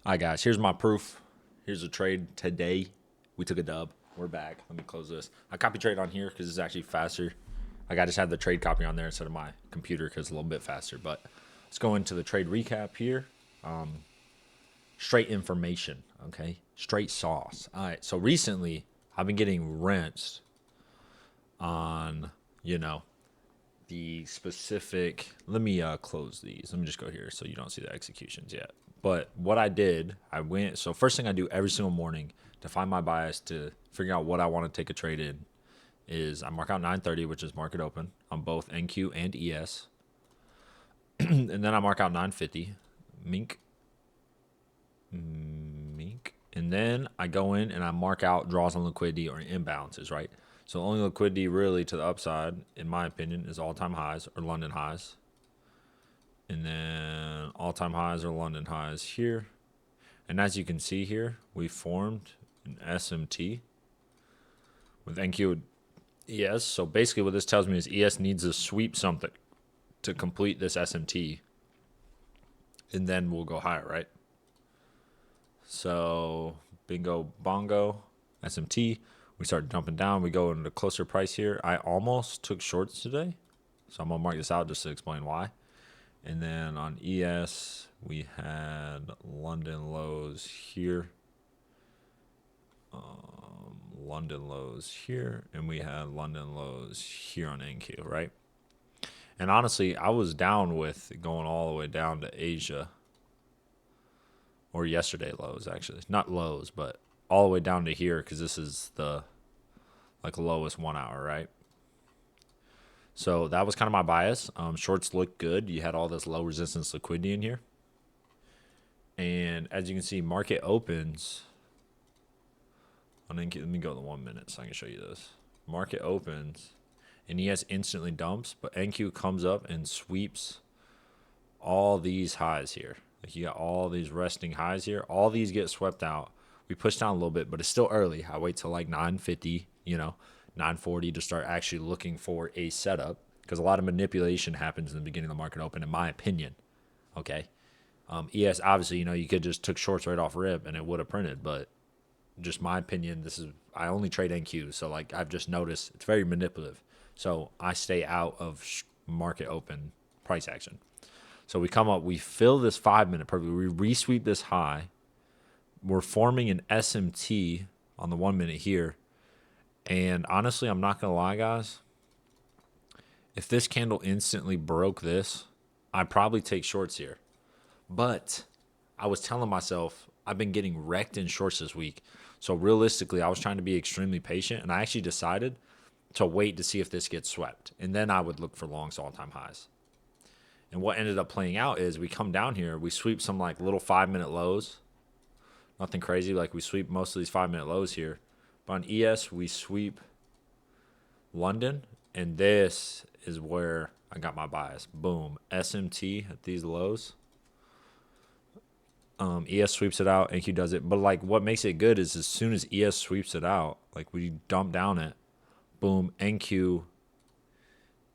All right, guys, here's my proof. Here's a trade today. We took a dub. We're back. Let me close this. I copy trade on here because it's actually faster. Like, I just had the trade copy on there instead of my computer because it's a little bit faster. But let's go into the trade recap here. Straight information, okay? Straight sauce. All right, so recently I've been getting rinsed on, the specific. Let me close these. Let me just go here so you don't see the executions yet. But what I did, I went. So first thing I do every single morning to find my bias to figure out what I want to take a trade in is I mark out 930, which is market open on both NQ and ES, and then I mark out 950, mink, mink, and then I go in and I mark out draws on liquidity or imbalances, right? So only liquidity really to the upside, in my opinion, is all-time highs or London highs. And then all-time highs are London highs here. And as you can see here, we formed an SMT with NQ ES. So basically what this tells me is ES needs to sweep something to complete this SMT. And then we'll go higher, right? So bingo bongo, SMT. We start jumping down. We go into closer price here. I almost took shorts today. So I'm going to mark this out just to explain why. And then on ES, we had London lows here. London lows here. And we had London lows here on NQ, right? And honestly, I was down with going all the way down to Asia. Or yesterday lows, actually. Not lows, but all the way down to here because this is the lowest 1 hour, right? So that was kind of my bias. Shorts looked good. You had all this low resistance liquidity in here. And as you can see, market opens. Let me go to 1 minute so I can show you this. Market opens, and ES instantly dumps, but NQ comes up and sweeps all these highs here. Like, you got all these resting highs here. All these get swept out. We push down a little bit, but it's still early. I wait till like 950, 940 to start actually looking for a setup because a lot of manipulation happens in the beginning of the market open, in my opinion. Okay. ES, obviously, you could just took shorts right off rip and it would have printed, but just my opinion, I only trade NQ. So like I've just noticed it's very manipulative. So I stay out of market open price action. So we come up, we fill this 5 minute perfectly. We resweep this high. We're forming an SMT on the 1 minute here. And honestly, I'm not going to lie, guys. If this candle instantly broke this, I'd probably take shorts here. But I was telling myself I've been getting wrecked in shorts this week. So realistically, I was trying to be extremely patient. And I actually decided to wait to see if this gets swept. And then I would look for longs all-time highs. And what ended up playing out is we come down here. We sweep some like little 5 minute lows. Nothing crazy. Like we sweep most of these 5 minute lows here. But on ES, we sweep London, and this is where I got my bias. Boom. SMT at these lows. ES sweeps it out, NQ does it. But, like, what makes it good is as soon as ES sweeps it out, like, we dump down it, boom, NQ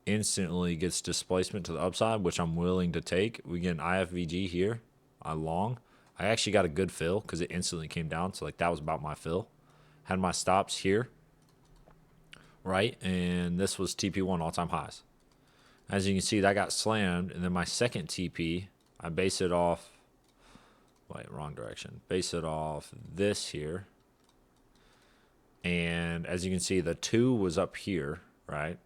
instantly gets displacement to the upside, which I'm willing to take. We get an IFVG here. I long. I actually got a good fill because it instantly came down. So, like, that was about my fill. Had my stops here, right? And this was TP1 all-time highs. As you can see, that got slammed. And then my second TP, I base it off, wrong direction. Base it off this here. And as you can see, the 2 was up here, right?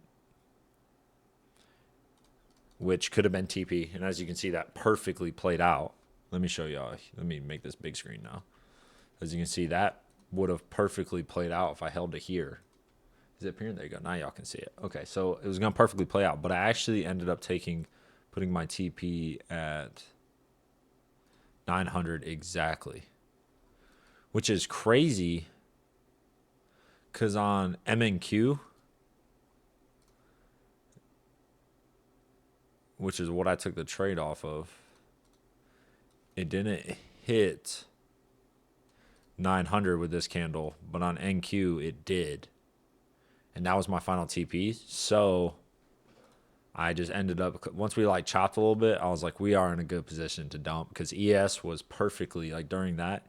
Which could have been TP. And as you can see, that perfectly played out. Let me show y'all. Let me make this big screen now. As you can see, that would have perfectly played out if I held it here. Is it up here? There you go. Now y'all can see it. Okay, so it was going to perfectly play out, but I actually ended up putting my TP at 900 exactly, which is crazy because on MNQ, which is what I took the trade off of, it didn't hit 900 with this candle, but on NQ it did. And that was my final TP. So I just ended up, once we like chopped a little bit, I was like, we are in a good position to dump because ES was perfectly like during that.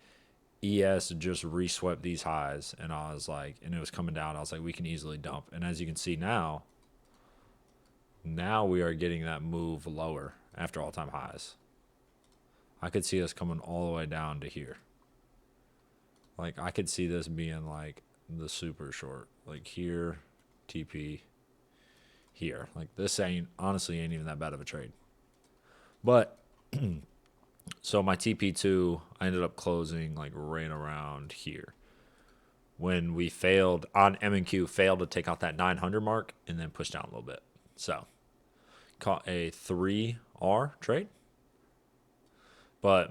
ES just reswept these highs, and I was like, and it was coming down. I was like, we can easily dump. And as you can see now we are getting that move lower after all time highs. I could see us coming all the way down to here. Like, I could see this being like the super short, like here, TP, here. Like, this honestly ain't even that bad of a trade. But, so my TP2, I ended up closing like right around here. When we failed on M&Q, failed to take out that 900 mark and then pushed down a little bit. So, caught a 3R trade. But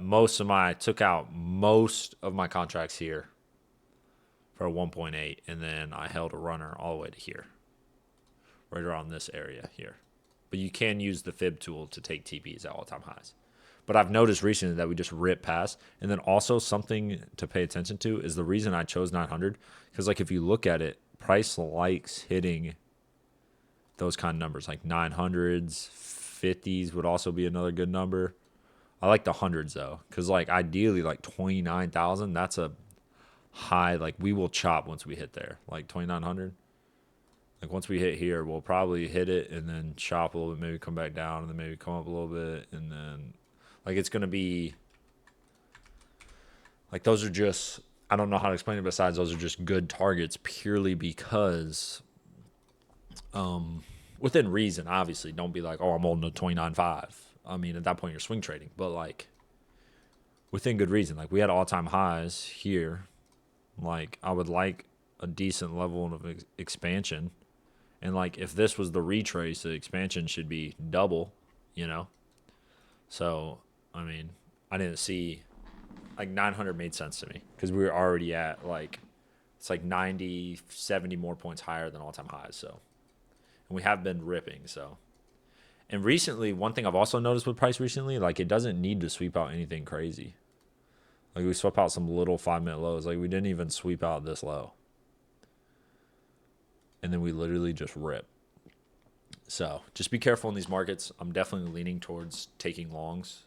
took out most of my contracts here for a 1.8, and then I held a runner all the way to here, right around this area here. But you can use the fib tool to take TPs at all-time highs. But I've noticed recently that we just rip past. And then also something to pay attention to is the reason I chose 900, because like if you look at it, price likes hitting those kind of numbers, like 900s, 50s would also be another good number. I like the hundreds though, because like ideally like 29,000, that's a high. Like we will chop once we hit there, like 2,900. Like once we hit here, we'll probably hit it and then chop a little bit, maybe come back down, and then maybe come up a little bit, and then like it's gonna be like those are just, I don't know how to explain it besides those are just good targets purely because within reason, obviously. Don't be like, oh, I'm holding a 29.5. I mean, at that point, you're swing trading. But, like, within good reason. Like, we had all-time highs here. Like, I would like a decent level of expansion. And, like, if this was the retrace, the expansion should be double, you know? So, I mean, I didn't see, like, 900 made sense to me. Because we were already at, like, it's like 90, 70 more points higher than all-time highs. So, and we have been ripping, so. And recently, one thing I've also noticed with price recently, like it doesn't need to sweep out anything crazy. Like we swept out some little 5-minute lows. Like we didn't even sweep out this low. And then we literally just rip. So just be careful in these markets. I'm definitely leaning towards taking longs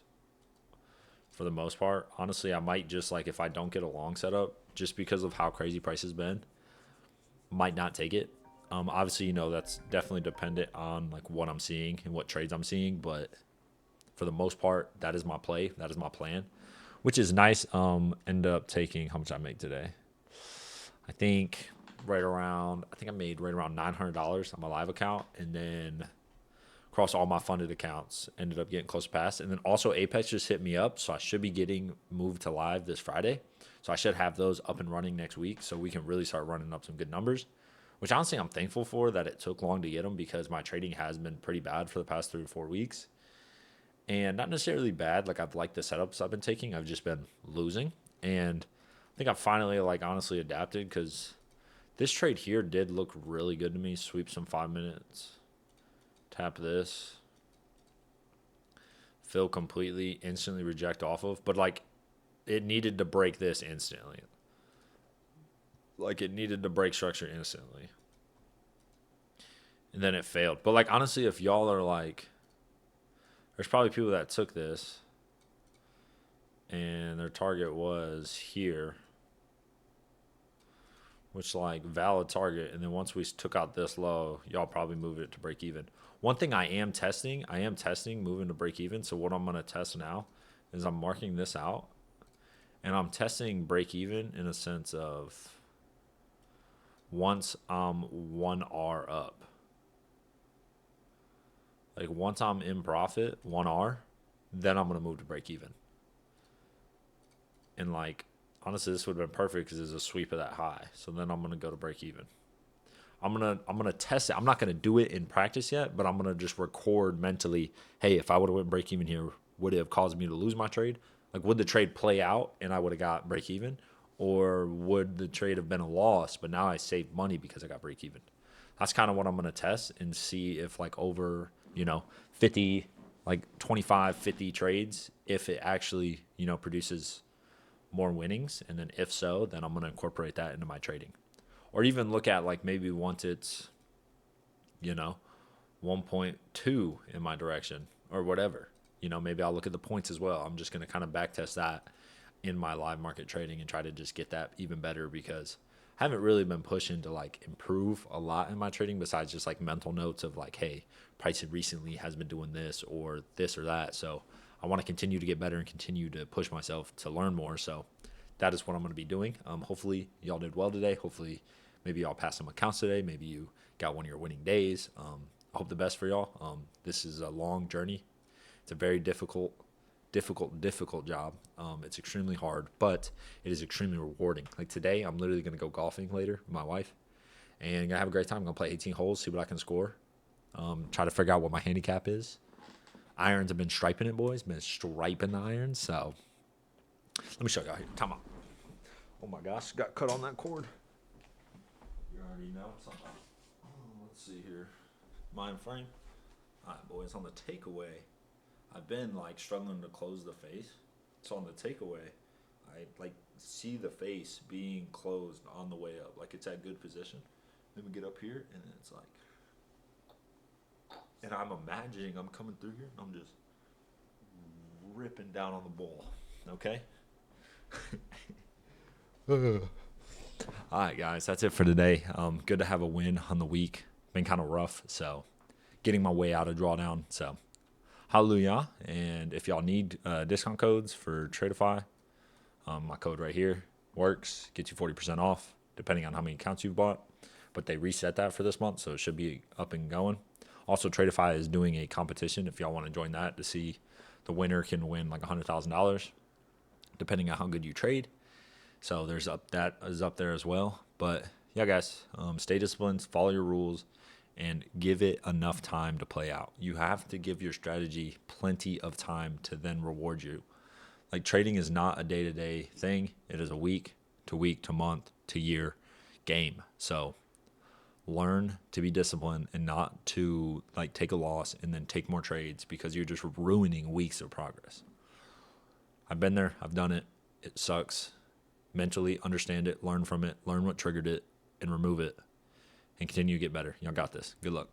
for the most part. Honestly, I might just like if I don't get a long setup, just because of how crazy price has been, might not take it. Obviously, that's definitely dependent on like what I'm seeing and what trades I'm seeing, but for the most part, that is my play. That is my plan, which is nice. End up taking how much I make today. I think I made right around $900 on my live account, and then across all my funded accounts, ended up getting close to pass. And then also Apex just hit me up, so I should be getting moved to live this Friday. So I should have those up and running next week, so we can really start running up some good numbers. Which honestly I'm thankful for that it took long to get them because my trading has been pretty bad for the past 3 or 4 weeks. And not necessarily bad. Like I've liked the setups I've been taking. I've just been losing. And I think I've finally like honestly adapted because this trade here did look really good to me. Sweep some 5 minutes. Tap this. Fill completely. Instantly reject off of. But like it needed to break this instantly. Like it needed to break structure instantly. And then it failed. But like honestly, if y'all are like, there's probably people that took this and their target was here, which like valid target. And then once we took out this low, y'all probably moved it to break even. One thing I am testing moving to break even. So what I'm going to test now is I'm marking this out and I'm testing break even in a sense of once I'm 1R up. Like once I'm in profit, 1R, then I'm going to move to break even. And like, honestly, this would have been perfect because it's a sweep of that high. So then I'm going to go to break even. I'm gonna test it. I'm not going to do it in practice yet, but I'm going to just record mentally, hey, if I would have went break even here, would it have caused me to lose my trade? Like, would the trade play out and I would have got break even? Or would the trade have been a loss, but now I saved money because I got break even? That's kind of what I'm going to test and see if like over, 50, like 25, 50 trades, if it actually, produces more winnings. And then if so, then I'm going to incorporate that into my trading. Or even look at like maybe once it's, 1.2 in my direction or whatever. Maybe I'll look at the points as well. I'm just going to kind of back test that in my live market trading and try to just get that even better, because I haven't really been pushing to like improve a lot in my trading besides just like mental notes of like, hey, price recently has been doing this or that. So I want to continue to get better and continue to push myself to learn more. So that is what I'm going to be doing. Hopefully y'all did well today. Hopefully maybe y'all passed some accounts today. Maybe you got one of your winning days. I hope the best for y'all. This is a long journey. It's a very difficult job. It's extremely hard, but it is extremely rewarding. Like today, I'm literally going to go golfing later with my wife and gonna have a great time. I'm going to play 18 holes, see what I can score. Try to figure out what my handicap is. Irons have been striping it, boys. Been striping the irons. So let me show y'all here. Time out. Oh my gosh, got cut on that cord. You already know something. Let's see here. Mind frame. All right, boys, on the takeaway, I've been like struggling to close the face. So on the takeaway, I like see the face being closed on the way up. Like it's at good position. Then we get up here and it's like, and I'm imagining I'm coming through here and I'm just ripping down on the ball. Okay? All right, guys, that's it for today. Good to have a win on the week. Been kind of rough, so getting my way out of drawdown. So hallelujah. And if y'all need discount codes for Tradeify, my code right here works. Gets you 40% off, depending on how many accounts you've bought. But they reset that for this month, so it should be up and going. Also, Tradeify is doing a competition if y'all want to join that to see the winner can win like $100,000, depending on how good you trade. So that is up there as well. But yeah, guys, stay disciplined, follow your rules, and give it enough time to play out. You have to give your strategy plenty of time to then reward you. Like trading is not a day-to-day thing. It is a week to month to year game. So learn to be disciplined and not to like take a loss and then take more trades, because you're just ruining weeks of progress. I've been there. I've done it. It sucks. Mentally understand it, learn from it, learn what triggered it, and remove it, and continue to get better. Y'all got this. Good luck.